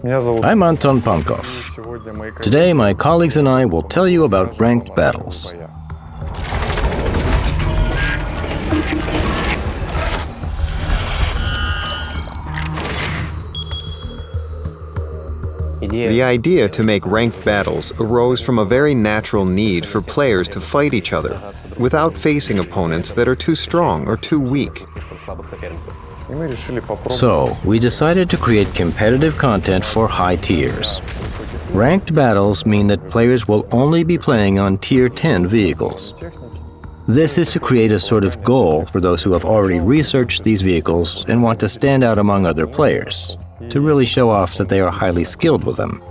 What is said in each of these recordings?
I'm Anton Pankov. Today, my colleagues and I will tell you about ranked battles. The idea to make ranked battles arose from a very natural need for players to fight each other without facing opponents that are too strong or too weak. So, we decided to create competitive content for high tiers. Ranked battles mean that players will only be playing on Tier 10 vehicles. This is to create a sort of goal for those who have already researched these vehicles and want to stand out among other players, to really show off that they are highly skilled with them.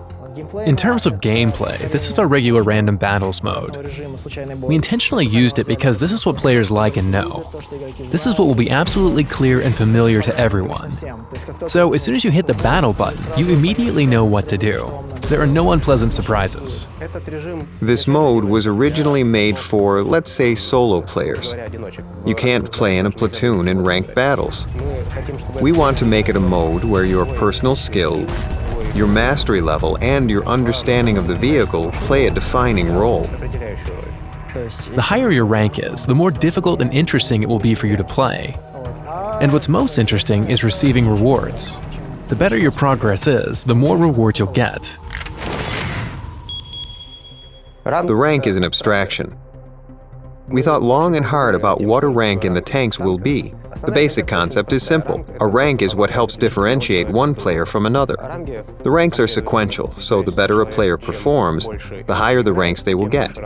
In terms of gameplay, this is our regular random battles mode. We intentionally used it because this is what players like and know. This is what will be absolutely clear and familiar to everyone. So as soon as you hit the battle button, you immediately know what to do. There are no unpleasant surprises. This mode was originally made for, let's say, solo players. You can't play in a platoon in ranked battles. We want to make it a mode where your personal skill, your mastery level, and your understanding of the vehicle play a defining role. The higher your rank is, the more difficult and interesting it will be for you to play. And what's most interesting is receiving rewards. The better your progress is, the more rewards you'll get. The rank is an abstraction. We thought long and hard about what a rank in the tanks will be. The basic concept is simple. A rank is what helps differentiate one player from another. The ranks are sequential, so the better a player performs, the higher the ranks they will get.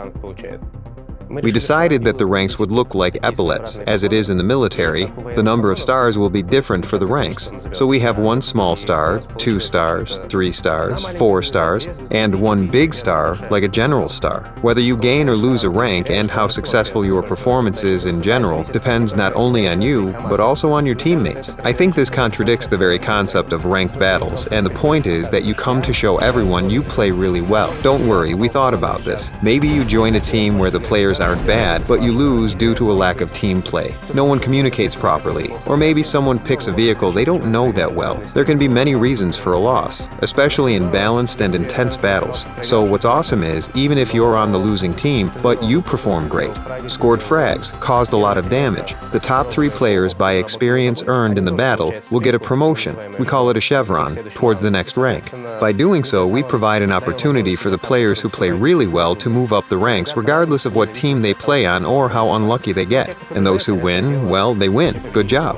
We decided that the ranks would look like epaulets, as it is in the military. The number of stars will be different for the ranks. So we have 1 small star, 2 stars, 3 stars, 4 stars, and 1 big star, like a general star. Whether you gain or lose a rank and how successful your performance is in general depends not only on you, but also on your teammates. I think this contradicts the very concept of ranked battles, and the point is that you come to show everyone you play really well. Don't worry, we thought about this. Maybe you join a team where the players aren't bad, but you lose due to a lack of team play. No one communicates properly, or maybe someone picks a vehicle they don't know that well. There can be many reasons for a loss, especially in balanced and intense battles. So what's awesome is, even if you're on the losing team, but you perform great, scored frags, caused a lot of damage, the top 3 players by experience earned in the battle will get a promotion. We call it a chevron, towards the next rank. By doing so, we provide an opportunity for the players who play really well to move up the ranks regardless of what team they play on or how unlucky they get. And those who win, well, they win. Good job.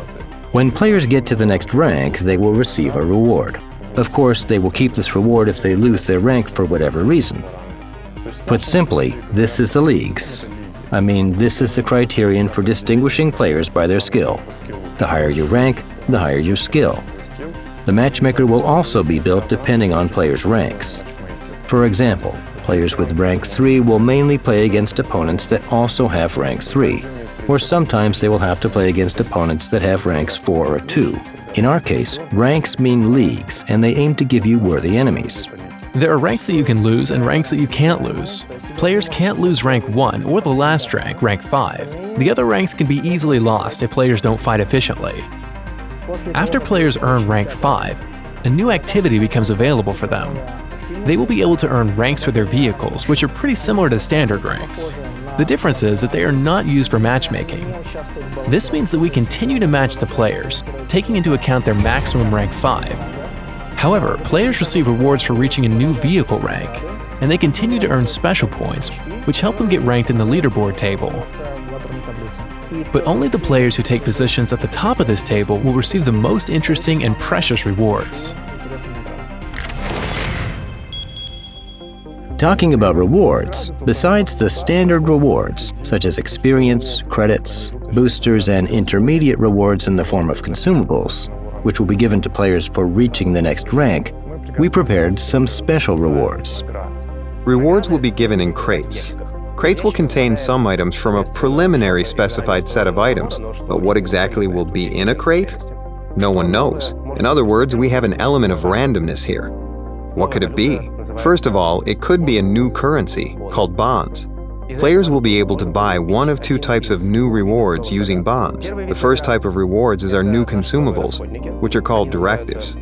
When players get to the next rank, they will receive a reward. Of course, they will keep this reward if they lose their rank for whatever reason. Put simply, this is the leagues. I mean, this is the criterion for distinguishing players by their skill. The higher your rank, the higher your skill. The matchmaker will also be built depending on players' ranks. For example, players with rank 3 will mainly play against opponents that also have rank 3, or sometimes they will have to play against opponents that have ranks 4 or 2. In our case, ranks mean leagues, and they aim to give you worthy enemies. There are ranks that you can lose and ranks that you can't lose. Players can't lose rank 1 or the last rank, rank 5. The other ranks can be easily lost if players don't fight efficiently. After players earn rank 5, a new activity becomes available for them. They will be able to earn ranks for their vehicles, which are pretty similar to standard ranks. The difference is that they are not used for matchmaking. This means that we continue to match the players, taking into account their maximum rank 5. However, players receive rewards for reaching a new vehicle rank, and they continue to earn special points, which help them get ranked in the leaderboard table. But only the players who take positions at the top of this table will receive the most interesting and precious rewards. Talking about rewards, besides the standard rewards, such as experience, credits, boosters, and intermediate rewards in the form of consumables, which will be given to players for reaching the next rank, we prepared some special rewards. Rewards will be given in crates. Crates will contain some items from a preliminary specified set of items, but what exactly will be in a crate? No one knows. In other words, we have an element of randomness here. What could it be? First of all, it could be a new currency called bonds. Players will be able to buy one of 2 types of new rewards using bonds. The first type of rewards is our new consumables, which are called directives.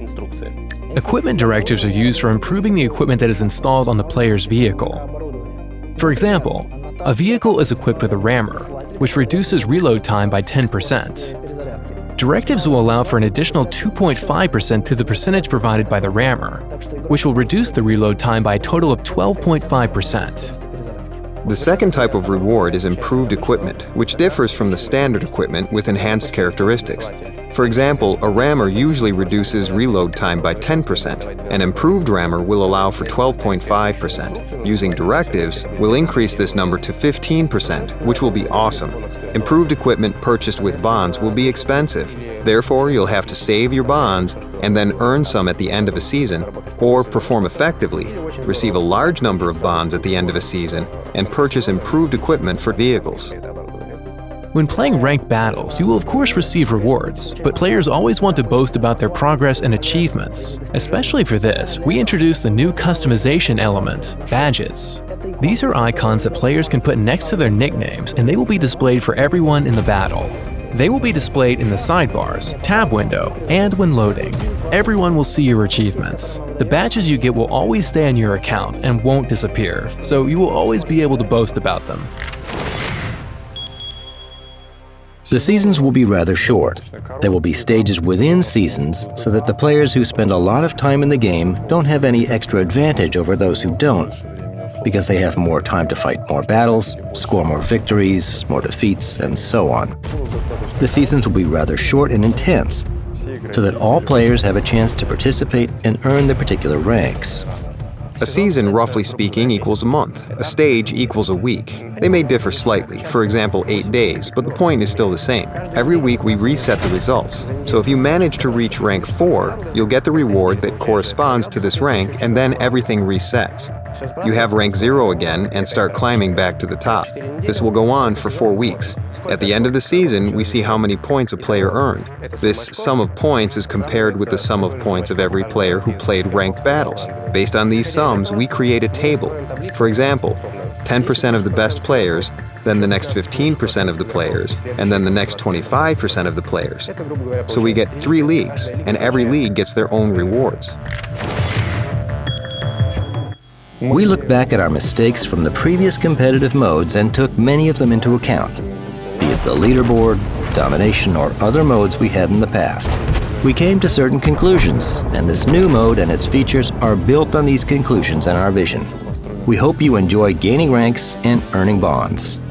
Equipment directives are used for improving the equipment that is installed on the player's vehicle. For example, a vehicle is equipped with a rammer, which reduces reload time by 10%. Directives will allow for an additional 2.5% to the percentage provided by the rammer, which will reduce the reload time by a total of 12.5%. The second type of reward is improved equipment, which differs from the standard equipment with enhanced characteristics. For example, a rammer usually reduces reload time by 10%. An improved rammer will allow for 12.5%. Using directives, we'll increase this number to 15%, which will be awesome. Improved equipment purchased with bonds will be expensive. Therefore, you'll have to save your bonds and then earn some at the end of a season, or perform effectively, receive a large number of bonds at the end of a season, and purchase improved equipment for vehicles. When playing ranked battles, you will of course receive rewards, but players always want to boast about their progress and achievements. Especially for this, we introduced the new customization element, badges. These are icons that players can put next to their nicknames, and they will be displayed for everyone in the battle. They will be displayed in the sidebars, tab window, and when loading. Everyone will see your achievements. The badges you get will always stay on your account and won't disappear, so you will always be able to boast about them. The seasons will be rather short. There will be stages within seasons so that the players who spend a lot of time in the game don't have any extra advantage over those who don't, because they have more time to fight more battles, score more victories, more defeats, and so on. The seasons will be rather short and intense, so that all players have a chance to participate and earn their particular ranks. A season, roughly speaking, equals a month. A stage equals a week. They may differ slightly, for example 8 days, but the point is still the same. Every week we reset the results. So if you manage to reach rank 4, you'll get the reward that corresponds to this rank, and then everything resets. You have rank 0 again and start climbing back to the top. This will go on for 4 weeks. At the end of the season, we see how many points a player earned. This sum of points is compared with the sum of points of every player who played ranked battles. Based on these sums, we create a table. For example, 10% of the best players, then the next 15% of the players, and then the next 25% of the players. So we get 3 leagues, and every league gets their own rewards. We look back at our mistakes from the previous competitive modes and took many of them into account, be it the leaderboard, domination, or other modes we had in the past. We came to certain conclusions, and this new mode and its features are built on these conclusions and our vision. We hope you enjoy gaining ranks and earning bonds.